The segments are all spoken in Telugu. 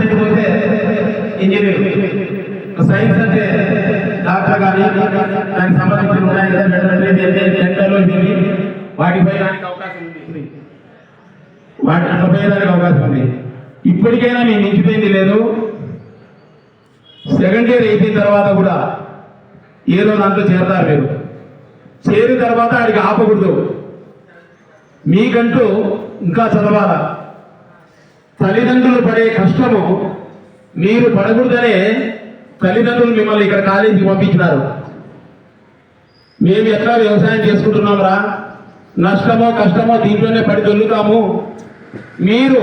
సైడ్ పోతే ఇంజనీర్, సైన్స్ అంటే డాక్టర్ కానీ దానికి సంబంధించిన ఉన్నాయి కదా, డెంటల్ వాటికి పోయడానికి అవకాశం ఉంది, వాటి అట్లా పోయేదానికి అవకాశం ఉంది. ఇప్పటికైనా మేము మించిపోయింది లేదు. సెకండ్ ఇయర్ అయిపోయిన తర్వాత కూడా ఏదో దాంట్లో చేరతారు మీరు. చేరిన తర్వాత ఆడికి ఆపకూడదు, మీకంటూ ఇంకా చదవాలా. తల్లిదండ్రులు పడే కష్టము మీరు పడకూడదనే తల్లిదండ్రులు మిమ్మల్ని ఇక్కడ కాలేజీకి పంపించినారు. మేము ఎట్లా వ్యవసాయం చేసుకుంటున్నాం రా, నష్టమో కష్టమో దీంట్లోనే పడి దొల్లుతాము. మీరు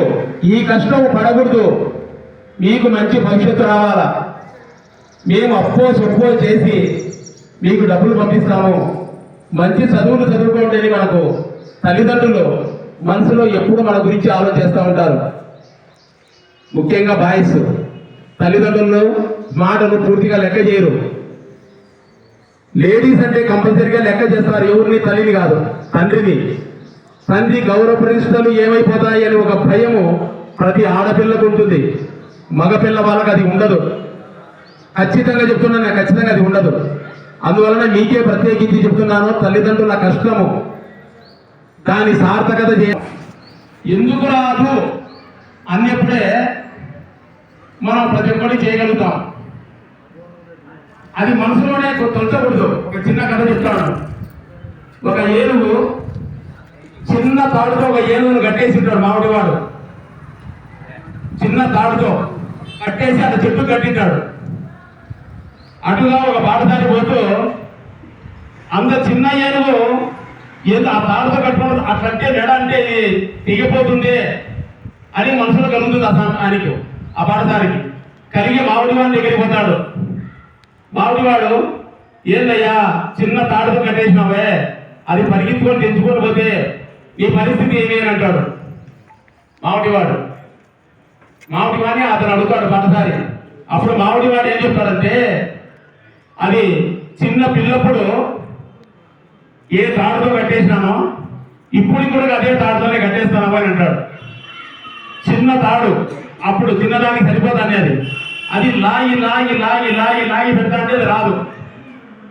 ఈ కష్టము పడకూడదు, మీకు మంచి భవిష్యత్తు రావాలా. మేము అప్పో సొప్పో చేసి మీకు డబ్బులు పంపిస్తాము, మంచి చదువులు చదువుకోండి అని మనకు తల్లిదండ్రులు మనసులో ఎప్పుడు మన గురించి ఆలోచిస్తూ ఉంటారు. ముఖ్యంగా బాయ్స్ తల్లిదండ్రులు మాటలు పూర్తిగా లెక్క చేయరు. లేడీస్ అంటే కంపల్సరీగా లెక్క చేస్తారు, ఎవరిని తల్లిని కాదు తండ్రిని. తండ్రి గౌరవ ప్రతిష్టలు ఏమైపోతాయి అని ఒక భయము ప్రతి ఆడపిల్లకు ఉంటుంది, మగపిల్ల వాళ్ళకి అది ఉండదు. ఖచ్చితంగా చెప్తున్నాను, నాకు ఖచ్చితంగా అది ఉండదు. అందువలన మీకే ప్రత్యేకించి చెప్తున్నాను, తల్లిదండ్రుల కష్టము దాని సార్థకత ఎందుకు రాదు అన్నప్పుడే మనం ప్రతి ఒక్కటి చేయగలుగుతాం. అది మనసులోనే తొలచకూడదు. ఒక చిన్న కథ చెప్తాను. ఒక ఏనుగు చిన్న తాడుతో ఒక ఏనుగును కట్టేసి ఉంటాడు మామిడివాడు. చిన్న తాడుతో కట్టేసి అక్కడ చెట్టు కట్టింటాడు. అటుగా ఒక బాటదారి పోతూ అంత చిన్న ఏనుగు ఏదో ఆ తాడుతో కట్టుకున్నది అట్లంటే నెడ అంటే తెగిపోతుంది అని మనసులో కలుగుతుంది. ఆయనకి ఆ బాటదారికి కలిగి మామిడివాడిని దగ్గరికి పోతాడు. మామిడివాడు ఏందయ్యా చిన్న తాడుతో కట్టేసినావే, అది పరిగెత్తుకొని తెచ్చుకొని పోతే ఈ పరిస్థితి ఏమి అని అంటాడు మామిడివాడిని అతను అడుగుతాడు బాటదారి. అప్పుడు మామిడివాడు ఏం చెప్తాడంటే, అది చిన్న పిల్లప్పుడు ఏ తాడుతో కట్టేసినానో ఇప్పుడు కూడా అదే తాడుతోనే కట్టేస్తాను అని అంటాడు. చిన్న తాడు అప్పుడు చిన్నదానికి సరిపోతానే అది లాగి లాగి లాగి లాగి లాగి పెడతా అంటే అది రాదు.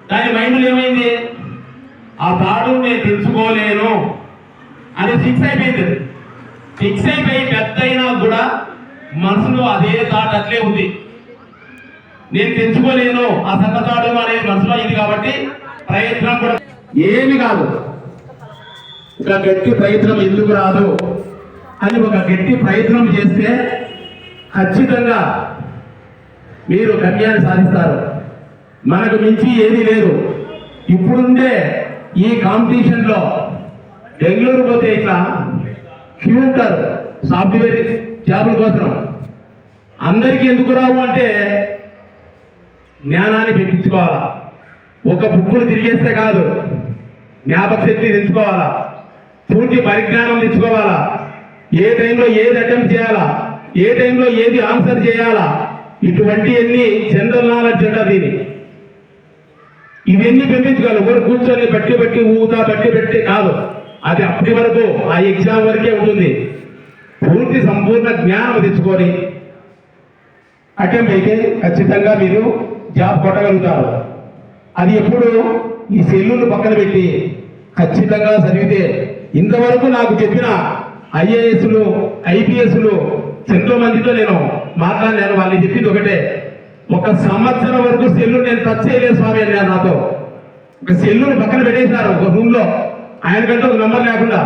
దాని మైండ్లో ఏమైంది, ఆ తాడు నేను తెచ్చుకోలేను అని ఫిక్స్ అయిపోయింది. ఫిక్స్ అయిపోయి పెద్ద అయినా కూడా మనసులో అదే తాడు అట్లే ఉంది. నేను తెచ్చుకోలేను ఆ సన్న తాడు అనేది మనసులో అయింది కాబట్టి ప్రయత్నం కూడా ఏమి కాదు. ఒక గట్టి ప్రయత్నం ఎందుకు రాదు అని ఒక గట్టి ప్రయత్నం చేస్తే ఖచ్చితంగా మీరు గమ్యాన్ని సాధిస్తారు. మనకు మించి ఏది లేదు. ఇప్పుడుండే ఈ కాంపిటీషన్లో బెంగళూరు పోతే ఇట్లా క్యూ ఉంటారు సాఫ్ట్వేర్ జాబుల కోసం. అందరికీ ఎందుకు రావు అంటే జ్ఞానాన్ని పెంచుకోవాలా. ఒక బుక్కులు తిరిగేస్తే కాదు, జ్ఞాపక శక్తి తెచ్చుకోవాలా, పూర్తి పరిజ్ఞానం తెచ్చుకోవాలా, ఏ టైంలో ఏది అటెంప్ట్ చేయాలా, ఏ టైంలో ఏది ఆన్సర్ చేయాలా, ఇటువంటి అన్ని జనరల్ నాలెడ్జ్ అంట దీని. ఇవన్నీ పెంపించగలరు. ఒకరు కూర్చొని బట్టి ఊతా బట్టి కాదు, అది అప్పటి వరకు ఆ ఎగ్జామ్ వరకే ఉంటుంది. పూర్తి సంపూర్ణ జ్ఞానం తెచ్చుకొని అటెంప్ట్ అయితే ఖచ్చితంగా మీరు జాబ్ కొట్టగలుగుతారు. అది ఎప్పుడు ఈ సెల్లులు పక్కన పెట్టి ఖచ్చితంగా చదివితే. ఇంతవరకు నాకు చెప్పిన ఐఏఎస్లు ఐపీఎస్లు ఎంతో మందితో నేను మాట్లాడినాను. వాళ్ళని చెప్పింది ఒకటే, ఒక సంవత్సరం వరకు సెల్లు నేను టచ్ చేయలేదు స్వామి అని నాతో. ఒక సెల్లును పక్కన పెట్టేసినారు ఒక రూమ్ లో, ఆయనకంటే ఒక నంబర్ లేకుండా.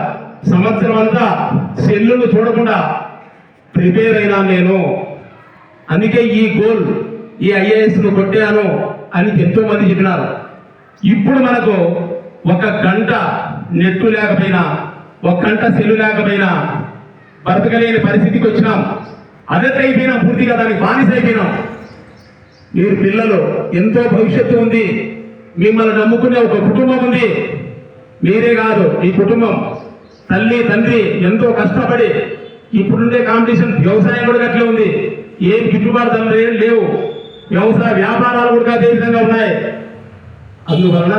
సంవత్సరం అంతా సెల్లును చూడకుండా ప్రిపేర్ అయినాను నేను. అందుకే ఈ గోల్, ఈ ఐఏఎస్ను కొట్టాను అని ఎంతో మంది చెప్పినారు. ఇప్పుడు మనకు ఒక గంట నెట్టు లేకపోయినా, ఒక గంట సెల్లు లేకపోయినా బ్రతకలేని పరిస్థితికి వచ్చినాం. అదెట్ అయిపోయినాం, పూర్తిగా దానికి బానిస అయిపోయినాం. మీరు పిల్లలు, ఎంతో భవిష్యత్తు ఉంది, మిమ్మల్ని నమ్ముకునే ఒక కుటుంబం ఉంది. మీరే కాదు, ఈ కుటుంబం తల్లి తండ్రి ఎంతో కష్టపడి ఇప్పుడుండే కాంపిటీషన్ వ్యవసాయం కూడా అట్లే ఉంది. ఏం గిట్టుబాటు ధరలు లేవు, వ్యవసాయ వ్యాపారాలు కూడా అదే విధంగా ఉన్నాయి. అందువలన